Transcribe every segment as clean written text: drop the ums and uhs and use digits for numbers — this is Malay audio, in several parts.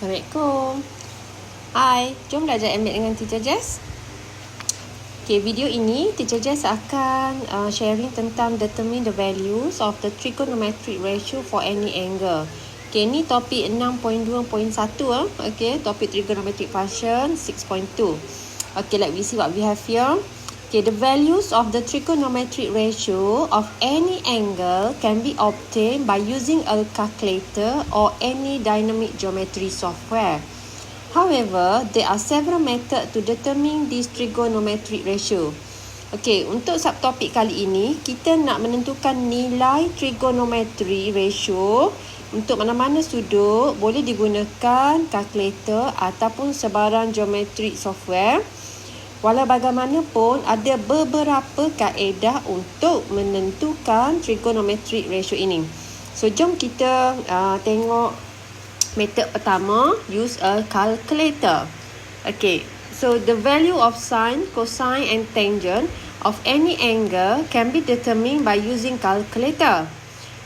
Assalamualaikum. Hai, jom belajar MBA dengan Teacher Jess. Okay, video ini Teacher Jess akan sharing tentang determine the values of the trigonometric ratio for any angle. Okay, ni topik 6.2.1 okay, topik trigonometric function 6.2. Okay, let me see what we have here. Okay, the values of the trigonometric ratio of any angle can be obtained by using a calculator or any dynamic geometry software. However, there are several methods to determine this trigonometric ratio. Okay, untuk subtopik kali ini, kita nak menentukan nilai trigonometry ratio untuk mana-mana sudut. Boleh digunakan calculator ataupun sebarang geometry software. Walau bagaimanapun, ada beberapa kaedah untuk menentukan trigonometric ratio ini. So, jom kita tengok method pertama, use a calculator. Okay, so the value of sine, cosine and tangent of any angle can be determined by using calculator.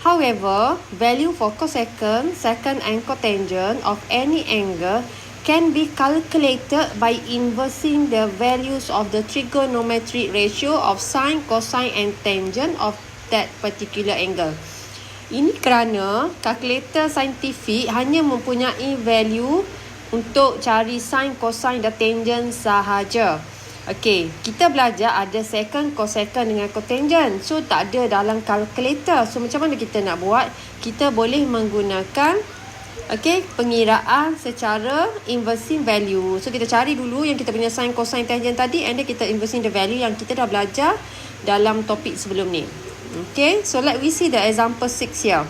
However, value for cosecant, secant and cotangent of any angle can be calculated by inversing the values of the trigonometric ratio of sine, cosine and tangent of that particular angle. Ini kerana kalkulator saintifik hanya mempunyai value untuk cari sine, cosine dan tangent sahaja. Okey, kita belajar ada secant, cosecant dengan cotangent. So, tak ada dalam kalkulator. So, macam mana kita nak buat? Kita boleh menggunakan pengiraan secara inversing value. So, kita cari dulu yang kita punya sine, cosine, tangent tadi and then kita inversing the value yang kita dah belajar dalam topik sebelum ni. Okay, so let we see the example 6 here.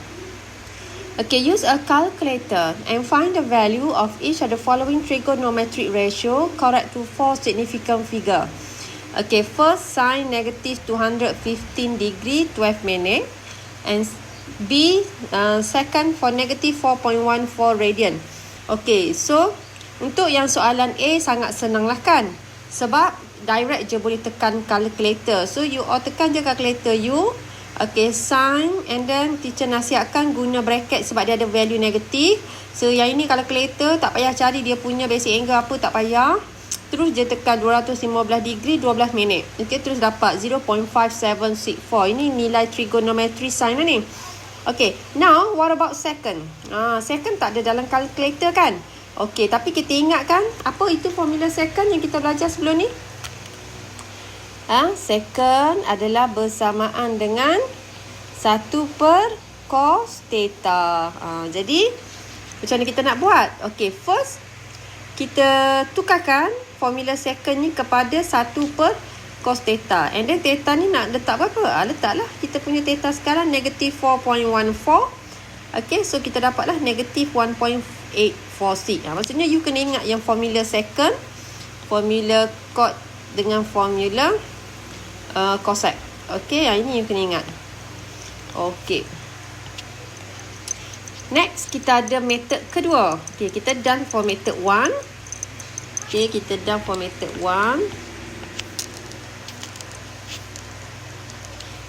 Okay, use a calculator and find the value of each of the following trigonometric ratio correct to 4 significant figure. Okay, first sine negative 215 degree 12 minute and B second for negative 4.14 radian. Okay, so untuk yang soalan A sangat senang lah kan, sebab direct je boleh tekan calculator. So you all tekan je calculator you. Okay, sine and then teacher nasihatkan guna bracket sebab dia ada value negatif. So yang ini calculator tak payah cari dia punya basic angle apa, tak payah. Terus je tekan 215 degree 12 minit. Okay, terus dapat 0.5764. Ini nilai trigonometry sine ni. Okay, now what about second? Second tak ada dalam calculator kan? Okay, tapi kita ingat kan apa itu formula second yang kita belajar sebelum ni? Second adalah bersamaan dengan 1 per cos theta. Jadi, macam mana kita nak buat? Okay, first, kita tukarkan formula second ni kepada 1 per cos theta. And then theta ni nak letak berapa? Letaklah kita punya theta sekarang negative 4.14. Okay, so kita dapatlah negative 1.846. Maksudnya you kena ingat yang formula second, formula cot dengan formula cosec. Okay, ini you kena ingat. Okay. Next, kita ada method kedua. Okay, kita done for method 1. Okay, kita done for method 1.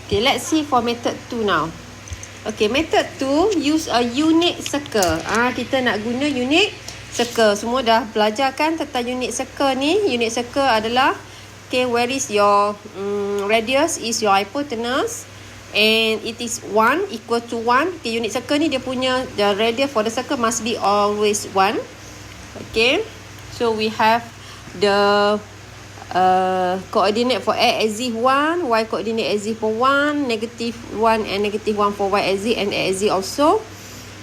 Okay, let's see for method 2 now. Okay, method 2, use a unit circle. Kita nak guna unit circle. Semua dah belajar kan tentang unit circle ni. Unit circle adalah where is your radius is your hypotenuse and it is 1 equal to 1. Okay, unit circle ni dia punya the radius for the circle must be always 1. Okay, so we have the coordinate for x as 1, y coordinate as 1, negative 1 and negative 1 for y as and x as also.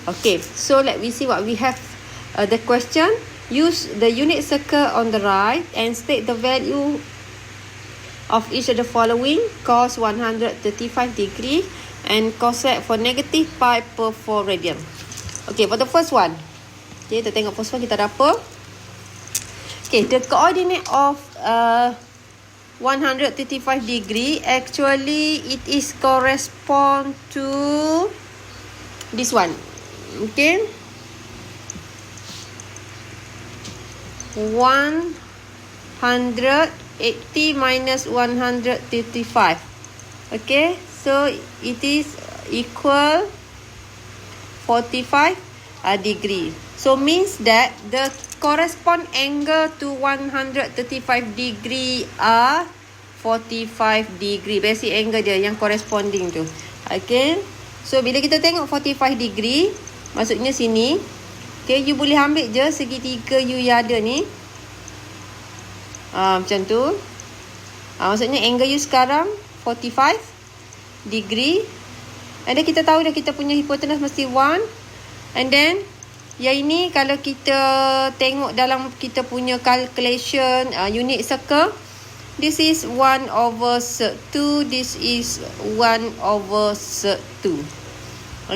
Okay, so let me see what we have. The question, use the unit circle on the right and state the value of each of the following: cos 135 degree and cosec for negative pi per 4 radian. Okay, for the first one. Okay, kita tengok first one kita ada apa. Okay, the coordinate of 135 degree, actually it is correspond to this one. Okay, 180 minus 135. Okay, so it is equal 45. degree. So means that the correspond angle to 135 degree are 45 degree. Basic angle dia yang corresponding tu. Okay. So bila kita tengok 45 degree, maksudnya sini. Okay, you boleh ambil je segitiga you yang ada ni. Macam tu. Maksudnya angle you sekarang 45 degree. And then kita tahu dah kita punya hipotenuse mesti 1. And then yang ini kalau kita tengok dalam kita punya calculation unit circle, this is 1 over sec 2, this is 1 over sec 2.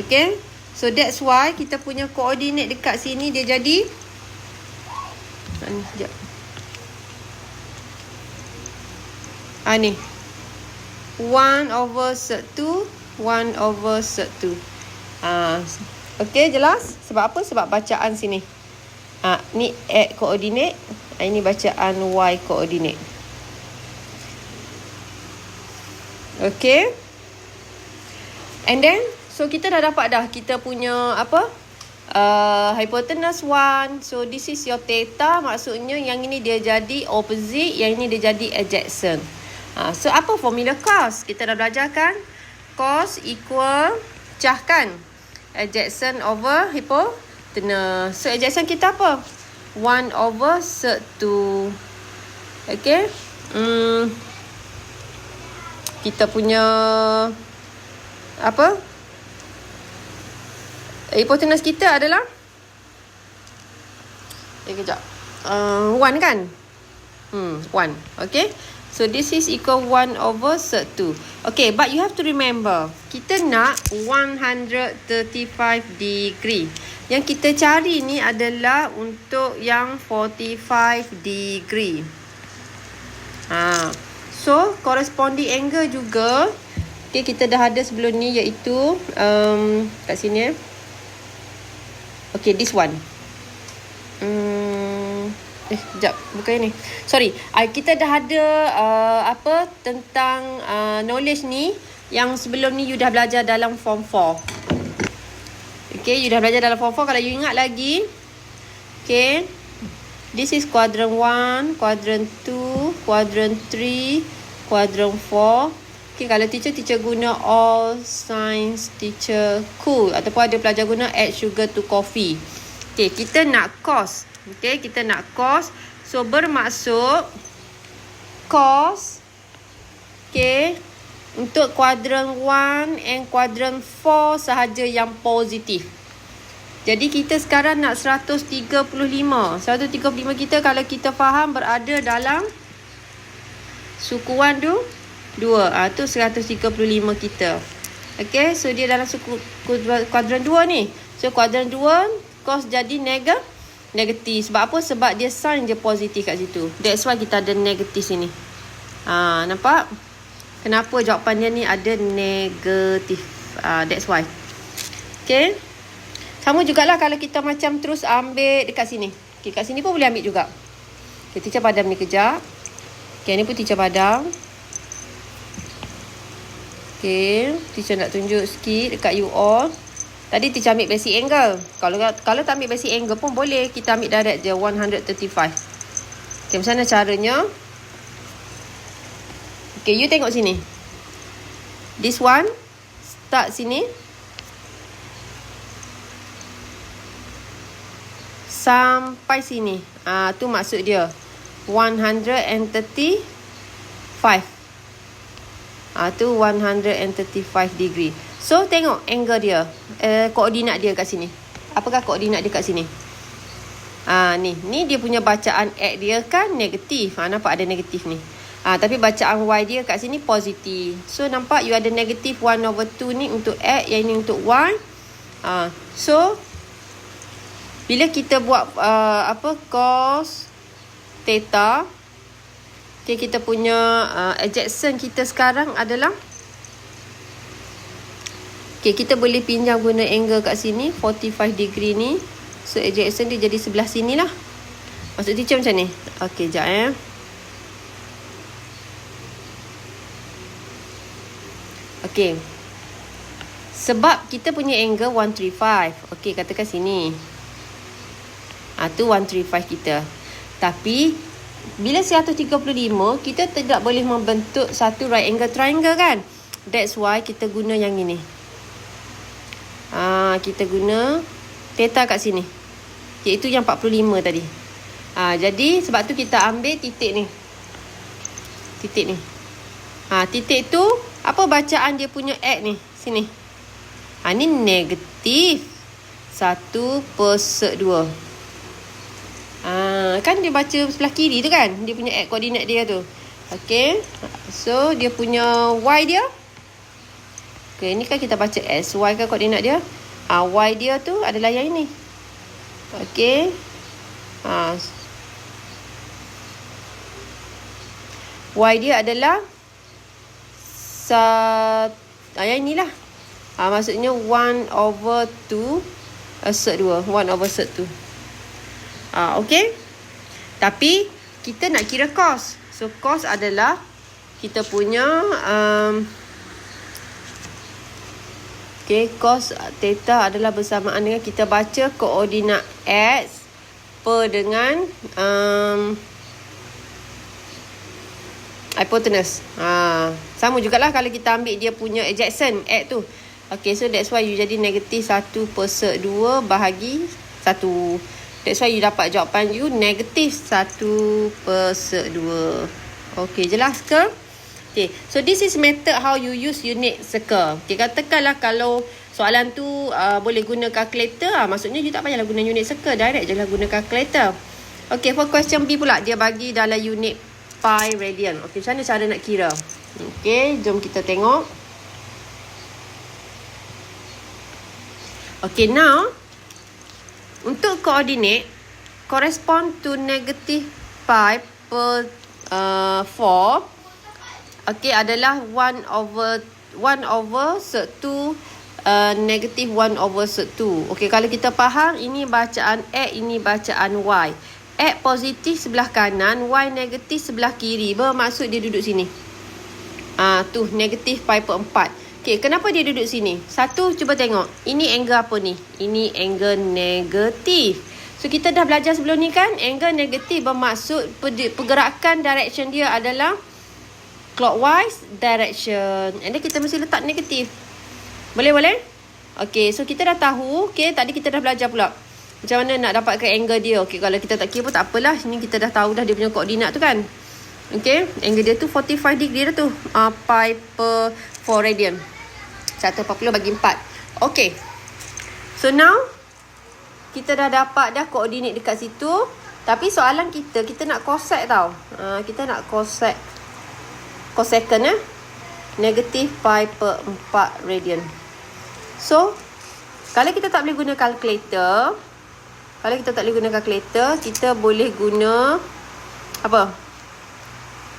Okay, so that's why kita punya koordinat dekat sini dia jadi ni 1 over sec 2, 1 over sec 2. Okay, jelas? Sebab apa? Sebab bacaan sini. Ni X koordinat, ini bacaan Y koordinat. Okay. And then, so kita dah dapat dah kita punya apa? Hypotenuse 1. So this is your theta. Maksudnya yang ini dia jadi opposite, yang ini dia jadi adjacent. So apa formula cos? Kita dah belajar kan? Cos equal pecahkan adjacent over hypotenuse. So adjacent kita apa? 1 over sec 2. Okay. Kita punya apa? Hipotenuse kita adalah kejap. 1 kan? 1. Okay. So this is equal 1 over sec 2. Okay, but you have to remember, kita nak 135 degree. Yang kita cari ni adalah untuk yang 45 degree. So corresponding angle juga, okay, kita dah ada sebelum ni, iaitu kat sini. Okay, this one. Sekejap, bukan ni. Sorry, kita dah ada tentang knowledge ni yang sebelum ni you dah belajar dalam form 4. Okay, you dah belajar dalam form 4. Kalau you ingat lagi, okay, this is quadrant 1, quadrant 2, quadrant 3, quadrant 4. Okay, kalau teacher guna all science teacher cool, ataupun ada pelajar guna add sugar to coffee. Okay, kita nak cos. Okay, kita nak cos. So, bermaksud cos, okay, untuk quadrant 1 and quadrant 4 sahaja yang positif. Jadi, kita sekarang nak 135. 135 kita kalau kita faham berada dalam sukuan 2. Tu 135 kita. Okay, so dia dalam suku kuadran 2 ni. So, kuadran 2, cos jadi negatif. Sebab apa? Sebab dia sign je positif kat situ. That's why kita ada negatif sini. Nampak? Kenapa jawapan dia ni ada negatif? That's why. Okay. Sama jugalah kalau kita macam terus ambil dekat sini. Okay, kat sini pun boleh ambil juga. Okay, teacher padam ni kejap. Okay, ni pun teacher padam. Okay, teacher nak tunjuk sikit dekat you all. Tadi teacher ambil basic angle. Kalau tak ambil basic angle pun boleh. Kita ambil direct je 135. Okay, macam mana caranya? Okay, you tengok sini. This one, start sini. Sampai sini. Tu maksud dia. 135. Tu 135 degree. So, tengok angle dia. Koordinat dia kat sini. Apakah koordinat dia kat sini? Ni dia punya bacaan X dia kan negatif. Nampak ada negatif ni. Tapi bacaan Y dia kat sini positif. So, nampak you ada negatif 1 over 2 ni untuk X. Yang ni untuk Y. So, bila kita buat cos theta. Okay, kita punya adjacent kita sekarang adalah, okay, kita boleh pinjam guna angle kat sini 45 degree ni. So adjacent dia jadi sebelah sini lah. Maksud teacher macam ni. Okay, sekejap Okay, Sebab kita punya angle 135. Okey, katakan sini. Tu 135 kita. Tapi bila 135, kita tidak boleh membentuk satu right angle triangle kan? That's why kita guna yang ini. Kita guna theta kat sini, iaitu yang 45 tadi. Jadi sebab tu kita ambil titik ni. Titik ni. Titik tu, apa bacaan dia punya X ni? Sini. Ni negatif 1/2. Kan dia baca sebelah kiri tu kan, dia punya X koordinat dia tu. Okay, so dia punya Y dia, okay, ni kan kita baca S, Y kan koordinat dia. Y dia tu adalah yang ini. Okay, Y dia adalah yang inilah. Maksudnya 1/2 assert 2. 1/2. Okay. Tapi kita nak kira cos. So cos adalah kita punya cos theta adalah bersamaan dengan kita baca koordinat X per dengan hypotenuse. Sama jugalah kalau kita ambil dia punya adjacent X tu. Okay, so that's why you jadi negatif 1/2 bahagi 1. That's why you dapat jawapan you negatif 1/2. Okay, jelas ke? Okay, so this is method how you use unit circle. Okay, katakanlah kalau soalan tu boleh guna calculator, maksudnya you tak payahlah guna unit circle, direct je lah guna calculator. Okay, for question B pula, dia bagi dalam unit pi radian. Okay, macam mana cara nak kira? Okay, jom kita tengok. Okay, now untuk koordinat correspond to negative pi per 4, okay, adalah 1/2 negative 1/2. Okay, kalau kita faham, ini bacaan X, ini bacaan Y. X positif sebelah kanan, Y negatif sebelah kiri. Bermaksud dia duduk sini. Tu negatif pi per 4. Okay, kenapa dia duduk sini? Satu, cuba tengok. Ini angle apa ni? Ini angle negatif. So, kita dah belajar sebelum ni kan? Angle negatif bermaksud pergerakan direction dia adalah clockwise direction. And then kita mesti letak negatif. Boleh? Okay, so kita dah tahu. Okay, tadi kita dah belajar pula macam mana nak dapatkan angle dia. Okay, kalau kita tak kira pun tak apalah. Ini kita dah tahu dah dia punya koordinat tu kan. Okay, angle dia tu 45 degree dah tu. Pi per 4 radian. 140 bagi 4. Okay. So now, kita dah dapat dah koordinat dekat situ. Tapi soalan kita nak cosec tau. Kita nak cosec. Cosecant negatif pi per 4 radian. So, kalau kita tak boleh guna calculator, kita boleh guna apa?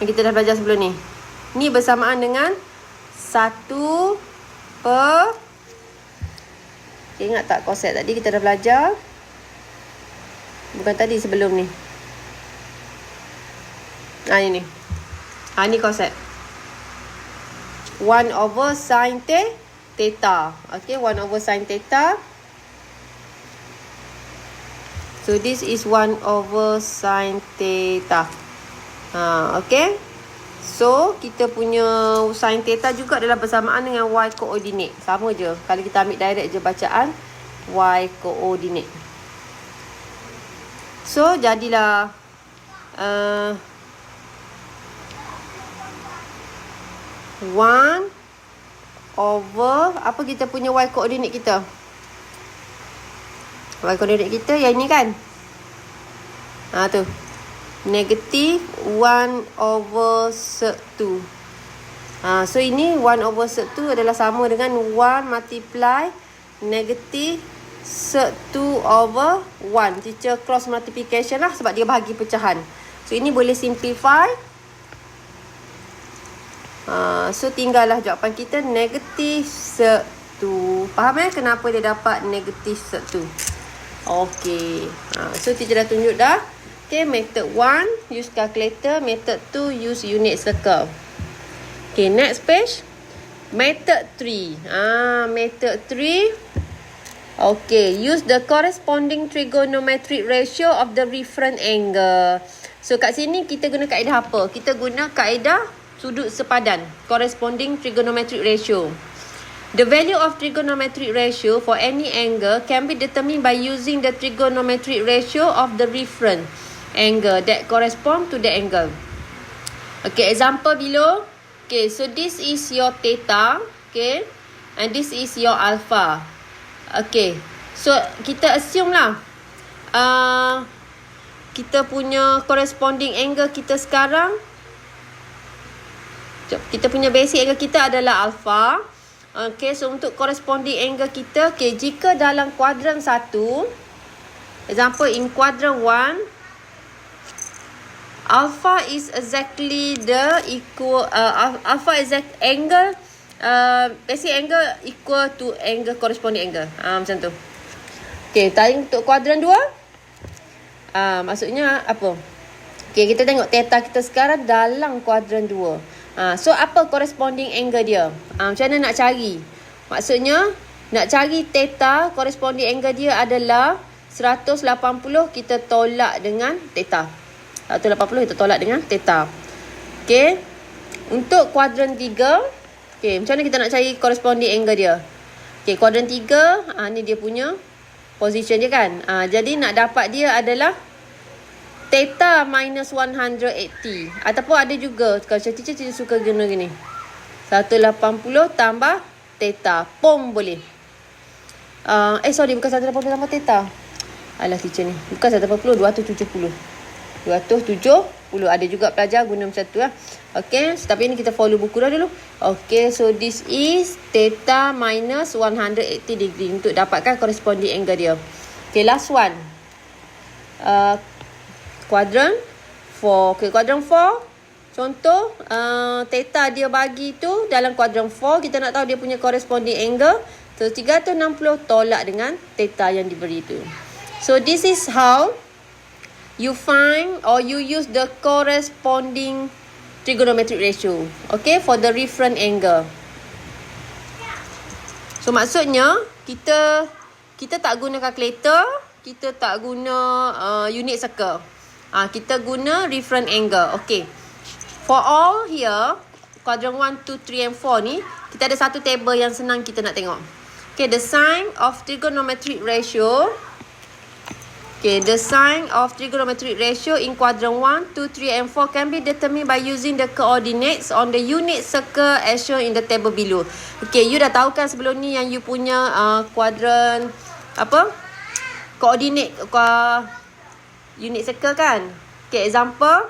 Yang kita dah belajar sebelum ni. Ni bersamaan dengan 1 per, okay, ingat tak cosec tadi kita dah belajar? Bukan tadi, sebelum ni. Ini. Ni cosec. 1/sin theta. Okay, 1/sin theta. So, this is 1/sin theta. Okay. So, kita punya sin theta juga adalah bersamaan dengan y koordinat. Sama je. Kalau kita ambil direct je bacaan y koordinat. So, jadilah 1 over apa kita punya y koordinat kita? Y koordinat kita yang ini kan? Tu. Negatif 1/2. So ini 1/2 adalah sama dengan 1 multiply negatif 1/1. Teacher cross multiplication lah sebab dia bahagi pecahan. So ini boleh simplify. So tinggallah jawapan kita negatif 1. Faham kenapa dia dapat negatif 1? Okay. So teacher dah tunjuk dah. Okay, method 1 use calculator, method 2 use unit circle. Okay, next page. Method 3. Method 3. Okay, use the corresponding trigonometric ratio of the reference angle. So kat sini kita guna kaedah apa? Kita guna kaedah sudut sepadan, corresponding trigonometric ratio. The value of trigonometric ratio for any angle can be determined by using the trigonometric ratio of the reference angle that correspond to the angle. Okay, example below. Okay, so this is your theta, okay, and this is your alpha. Okay, so kita assume lah kita punya corresponding angle kita sekarang, kita punya basic angle kita adalah alpha. Okay, so untuk corresponding angle kita, okay, jika dalam kuadran 1, example in quadrant 1, alpha is exactly the equal alpha exact angle basic angle equal to angle corresponding angle. Macam tu. Okay, tadi untuk kuadran 2, maksudnya apa? Okay, kita tengok theta kita sekarang dalam kuadran 2. So apa corresponding angle dia? Macam mana nak cari? Maksudnya nak cari theta, corresponding angle dia adalah 180, kita tolak dengan theta. 180 kita tolak dengan theta. Okay. Untuk kuadran 3, okay, macam mana kita nak cari corresponding angle dia? Okay, kuadran 3, ni dia punya position dia kan. Jadi nak dapat dia adalah theta minus 180. Ataupun ada juga, kalau teacher suka guna gini, 180 tambah theta pun boleh. Sorry, bukan 180 tambah theta. Alah teacher ni, bukan 180, 270. 270. Ada juga pelajar guna macam tu lah. Okay, tapi ni kita follow buku dah dulu. Okay, so this is theta minus 180 degree untuk dapatkan corresponding angle dia. Okay, last one. Quadrant 4. Okay, quadrant 4. Contoh, theta dia bagi tu dalam quadrant 4. Kita nak tahu dia punya corresponding angle. So, 360 tolak dengan theta yang diberi tu. So, this is how you find or you use the corresponding trigonometric ratio, okay, for the reference angle. So maksudnya kita tak guna calculator, kita tak guna unit circle. Kita guna reference angle. Okay, for all here, quadrant 1, 2, 3 and 4 ni, kita ada satu table yang senang kita nak tengok. Okay, the sign of trigonometric ratio. Okay, the sign of trigonometric ratio in quadrant 1, 2, 3 and 4 can be determined by using the coordinates on the unit circle as shown in the table below. Okay, you dah tahu kan sebelum ni yang you punya quadrant apa? Coordinate unit circle kan? Okay, example.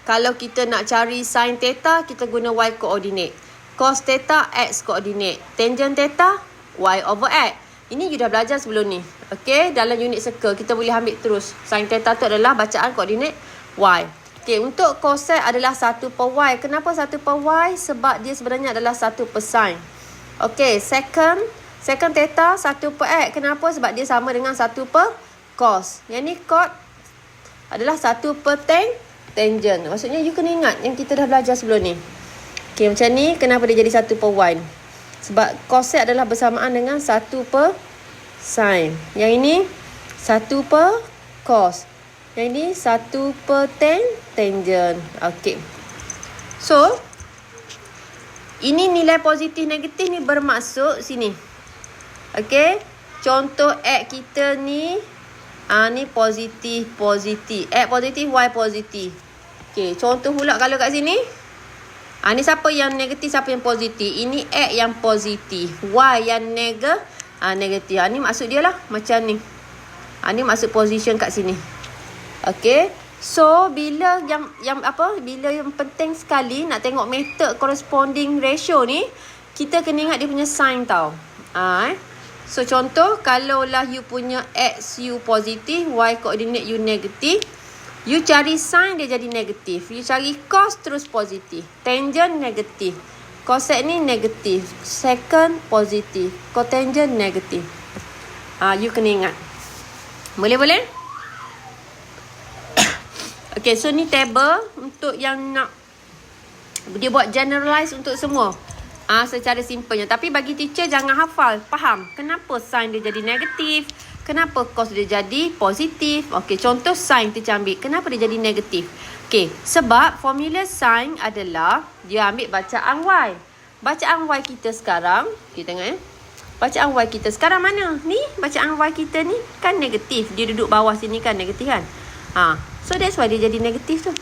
Kalau kita nak cari sin theta, kita guna y coordinate. Cos theta, x coordinate. Tangent theta, y over x. Ini you dah belajar sebelum ni. Okay, dalam unit circle kita boleh ambil terus. Sin theta tu adalah bacaan koordinat y. Okay, untuk cosec adalah 1 per y. Kenapa 1 per y? Sebab dia sebenarnya adalah 1 per sin. Okay, second theta 1 per x. Kenapa? Sebab dia sama dengan 1 per cos. Yang ni cot adalah 1 per tangent. Maksudnya you kena ingat yang kita dah belajar sebelum ni. Okay, macam ni kenapa dia jadi 1 per y? Sebab cosec adalah bersamaan dengan 1 per sin. Yang ini 1 per cos. Yang ini 1 per tangent. Okay. So, ini nilai positif negatif ni bermaksud sini. Okay. Contoh X kita ni, ni positif. X positif, Y positif. Okay. Contoh pula kalau kat sini. Ni siapa yang negatif, siapa yang positif. Ini X yang positif, Y yang negatif. Ni maksud dia lah macam ni. Ni maksud position kat sini. Okay. So bila bila yang penting sekali nak tengok method corresponding ratio ni, kita kena ingat dia punya sign tau. So contoh kalaulah you punya X you positif, Y coordinate you negatif, you cari sin dia jadi negatif. You cari cos terus positif. Tangent negatif. Cosec ni negatif. Second positif. Cotangent negatif. You kena ingat. Boleh? Okay, so ni table untuk yang nak dia buat generalize untuk semua. Secara simpelnya. Tapi bagi teacher jangan hafal. Faham? Kenapa sign dia jadi negatif? Kenapa cos dia jadi positif? Okey, contoh sign teacher ambil. Kenapa dia jadi negatif? Okey, sebab formula sign adalah dia ambil bacaan Y. Bacaan Y kita sekarang, kita tengok bacaan Y kita sekarang mana? Ni, bacaan Y kita ni kan negatif. Dia duduk bawah sini kan negatif kan? So that's why dia jadi negatif tu.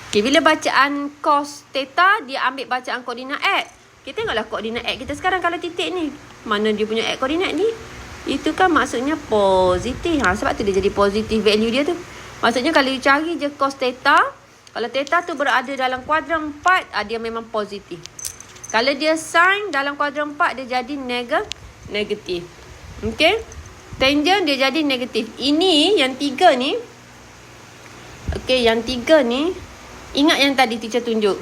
Okay, bila bacaan cos theta, dia ambil bacaan koordinat X. Kita tengoklah koordinat X kita sekarang kalau titik ni. Mana dia punya X koordinat ni? Itu kan maksudnya positif. Sebab tu dia jadi positif value dia tu. Maksudnya kalau you cari je cos theta, kalau theta tu berada dalam kuadran 4, dia memang positif. Kalau dia sin dalam kuadran 4, dia jadi negatif. Okay? Tangent dia jadi negatif. Ini yang 3 ni. Okay, yang 3 ni. Ingat yang tadi teacher tunjuk.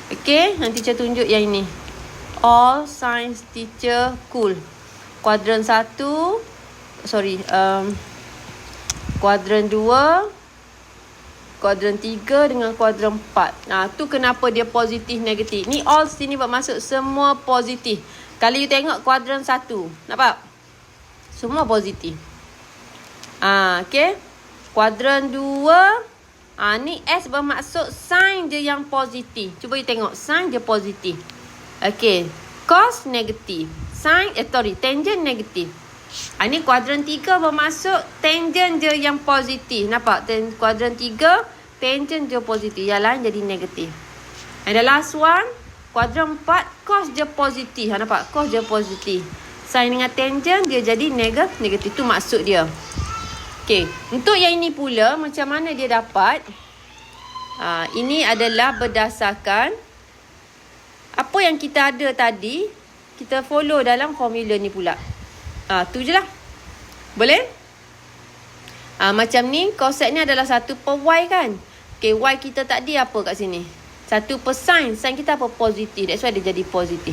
Okay, yang teacher tunjuk yang ini. All science teacher cool. Kuadran 1. Kuadran 2. Kuadran 3 dengan kuadran 4. Tu kenapa dia positif negatif. Ni all sini bermaksud semua positif. Kalau you tengok kuadran 1. Nampak? Semua positif. Okay. Kuadran 2. Ni S bermaksud sign je yang positif. Cuba you tengok. Sign je positif. Okay. Cos negatif. Tangent negatif. Ni kuadran 3 bermaksud tangent je yang positif. Nampak? Kuadran 3, tangent je positif. Yang lain jadi negatif. And the last one, kuadran 4, cos je positif. Nampak? Cos je positif. Sin dengan tangent dia jadi negatif. Tu maksud dia. Okay. Untuk yang ini pula, macam mana dia dapat? Ini adalah berdasarkan apa yang kita ada tadi, kita follow dalam formula ni pula. Tu je lah. Boleh? Macam ni, cosec ni adalah 1 per Y kan? Okay, Y kita tadi apa kat sini? 1 per sin. Sin kita apa? Positif. That's why dia jadi positif.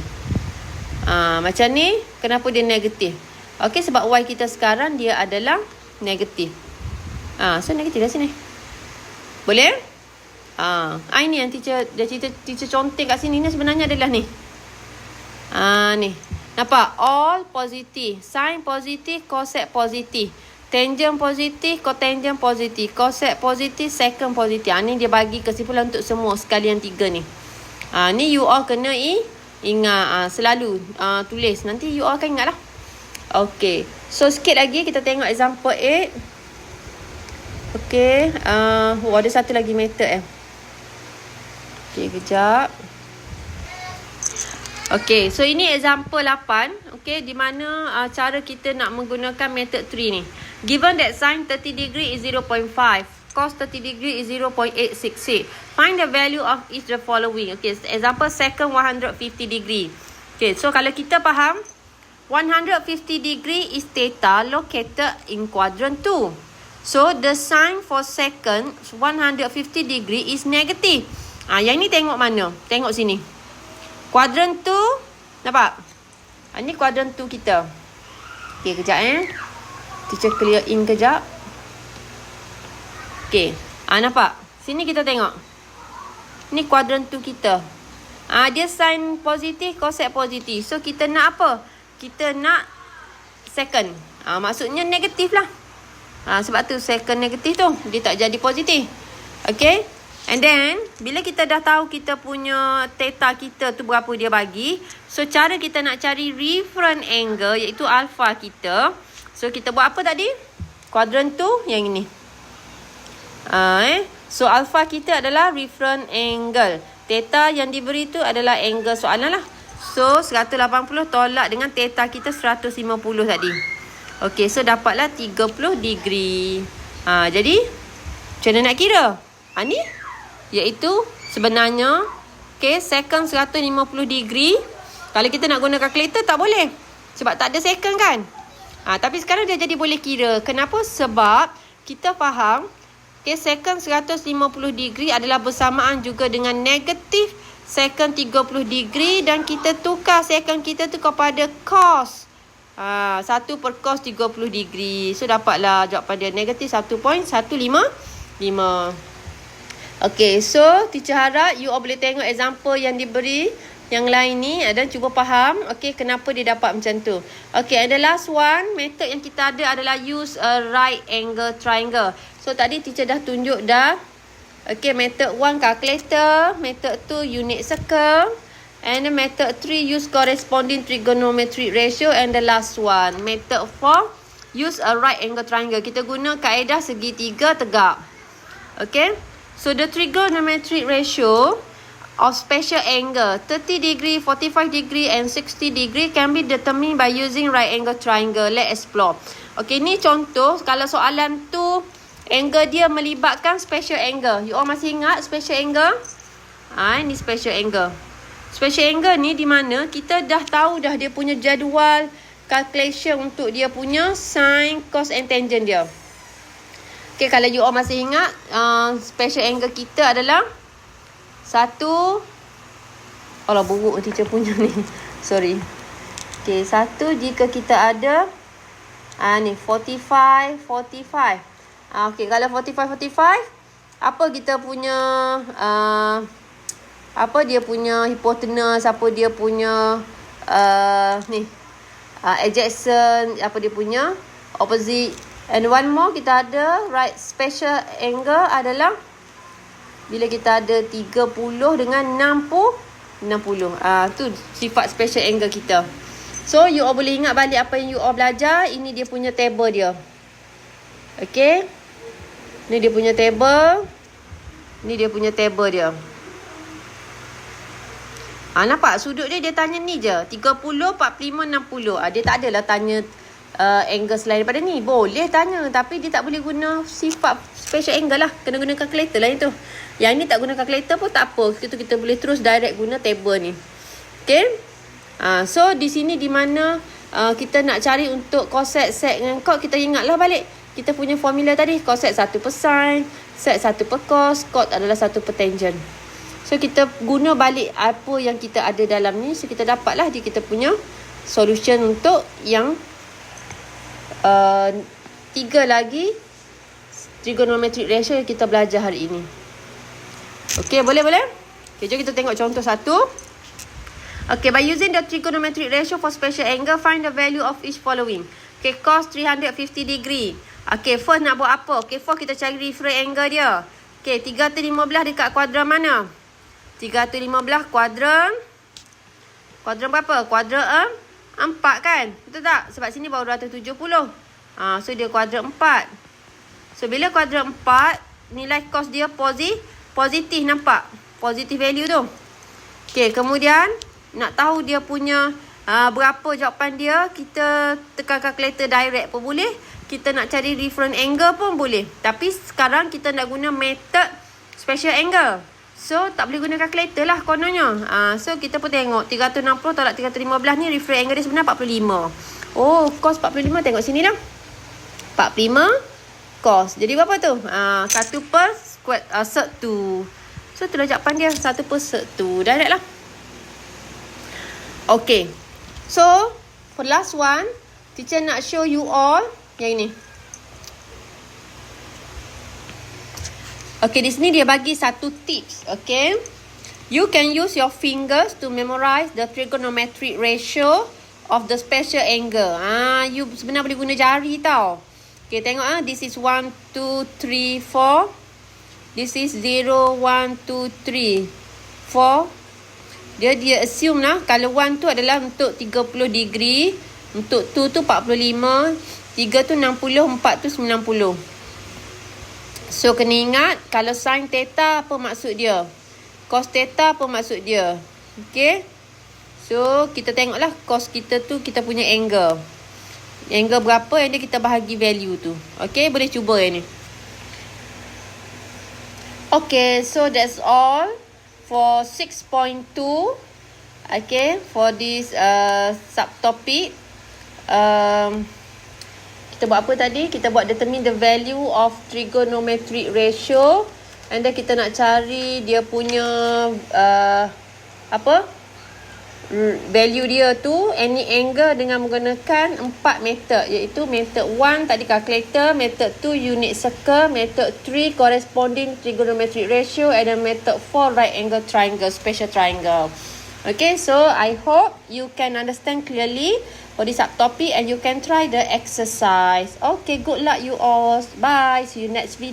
Macam ni, kenapa dia negatif? Okay, sebab Y kita sekarang dia adalah negatif. So negatif dah sini. Boleh? Ini yang teacher conteng kat sini ni sebenarnya adalah ni. Ni. Nampak? All positif. Sin positif, cosec positif. Tangent positif, cotangent positif. Cosec positif, secant positif. Ni dia bagi kesimpulan untuk semua sekali yang 3 ni. Ni you all kena ingat. Selalu tulis. Nanti you all akan ingat lah. Okay. So sikit lagi kita tengok example 8. Okay. Ada satu lagi method Okay, kejap. Okay, so ini example 8. Okay, di mana cara kita nak menggunakan method 3 ni. Given that sin 30 degree is 0.5, cos 30 degree is 0.868. Find the value of each the following. Okay, example second 150 degree. Okay, so kalau kita faham, 150 degree is theta located in quadrant 2. So, the sign for second 150 degree is negative. Yang ni tengok mana? Tengok sini. Quadrant 2. Nampak? Ni quadrant 2 kita. Okay, kejap Teacher clear in kejap. Okay. Nampak? Sini kita tengok. Ni quadrant 2 kita. Dia sign positif, cosec positif. So, kita nak apa? Kita nak second. Maksudnya negatif lah. Sebab tu second negatif tu. Dia tak jadi positif. Okay. And then, bila kita dah tahu kita punya theta kita tu berapa dia bagi. So, cara kita nak cari reference angle iaitu alpha kita. So, kita buat apa tadi? Quadrant tu yang ini. So, alpha kita adalah reference angle. Theta yang diberi tu adalah angle soalan lah. So, 180 tolak dengan theta kita 150 tadi. Okey, so dapatlah 30 degree. Jadi, macam mana nak kira? Ni, iaitu sebenarnya, okay, second 150 degree. Kalau kita nak guna kalkulator, tak boleh. Sebab tak ada second kan? Tapi sekarang dia jadi boleh kira. Kenapa? Sebab kita faham, okay, second 150 degree adalah bersamaan juga dengan negatif second 30 degree dan kita tukar second kita tu kepada cos. 1 per cos 30 degree. So dapatlah jawapan dia negatif 1.155. Okay, so teacher harap you all boleh tengok example yang diberi yang lain ni dan cuba faham kenapa dia dapat macam tu. And the last one, method yang kita ada adalah use a right angle triangle. So tadi teacher dah tunjuk dah. Method 1 calculator, method 2 unit circle, and the method 3 use corresponding trigonometric ratio, and the last one method 4 use a right angle triangle. Kita guna kaedah segitiga tegak. So the trigonometric ratio of special angle 30 degree, 45 degree and 60 degree can be determined by using right angle triangle. Let's explore. Ni contoh kalau soalan tu angle dia melibatkan special angle. You all masih ingat special angle? Ini special angle. Special angle ni di mana kita dah tahu dah dia punya jadual calculation untuk dia punya sin, cos and tangent dia. Kalau you all masih ingat, special angle kita adalah satu. Buruk teacher punya ni. Sorry. Satu jika kita ada ni 45, 45. Kalau 45, apa kita punya apa dia punya hypotenuse, apa dia punya adjacent, apa dia punya opposite. And one more kita ada right special angle adalah bila kita ada 30 dengan 60. Tu sifat special angle kita. So you all boleh ingat balik apa yang you all belajar. Ini dia punya table dia. Ni dia punya table. Ni dia punya table dia. Nampak sudut dia tanya ni je. 30, 45, 60. Dia tak adalah tanya angle selain daripada ni. Boleh tanya. Tapi dia tak boleh guna sifat special angle lah. Kena guna calculator lah itu. Yang ni tak guna calculator pun tak apa. Kita boleh terus direct guna table ni. So di sini di mana kita nak cari untuk cosec, sec dengan cot. Kita ingatlah balik kita punya formula tadi. Cosec 1 per sin, sec 1 per cos, cot adalah 1 per tangent. So kita guna balik apa yang kita ada dalam ni. So kita dapatlah kita punya solution untuk yang 3 lagi trigonometric ratio yang kita belajar hari ini. Boleh? Jom kita tengok contoh satu. By using the trigonometric ratio for special angle, find the value of each following. Cos 350 degree. First nak buat apa? First kita cari reference angle dia. 315 dekat kuadran mana? 315 kuadran berapa? Kuadran 4 kan? Betul tak? Sebab sini baru 270. So dia kuadran 4. So bila kuadran 4, nilai cos dia positif, nampak? Positif value tu. Kemudian nak tahu dia punya berapa jawapan dia, kita tekan calculator direct pun boleh. Kita nak cari reference angle pun boleh. Tapi sekarang kita nak guna method special angle. So tak boleh guna calculator lah kononnya. So kita pun tengok 360 tolak 315 ni reference angle dia sebenarnya 45. Cos 45 tengok sini dah. 45 cos. Jadi berapa tu? 1 per square sec 2. So itulah jawapan dia, 1 per sec 2. Direct lah. So for last one, teacher nak show you all yang ini. Di sini dia bagi satu tips. You can use your fingers to memorize the trigonometric ratio of the special angle. You sebenarnya boleh guna jari tau. Tengok this is 1, 2, 3, 4. This is 0, 1, 2, 3, 4. Dia assume lah kalau 1 tu adalah untuk 30 degree, untuk 2 tu 45, 3 tu 60, 4 tu 90. So kena ingat kalau sin theta apa maksud dia, cos theta apa maksud dia. So kita tengoklah cos kita tu kita punya angle. Angle berapa yang kita bahagi value tu. Boleh cuba yang ni. So that's all for 6.2. For this subtopic. Kita buat apa tadi? Kita buat determine the value of trigonometric ratio. And then kita nak cari dia punya value dia tu, any angle dengan menggunakan 4 method, iaitu method 1 tadi calculator, method 2 unit circle, method 3 corresponding trigonometric ratio, and then method 4 right angle triangle, special triangle. Okay, so I hope you can understand clearly for this subtopic and you can try the exercise. Okay, good luck you all. Bye. See you next video.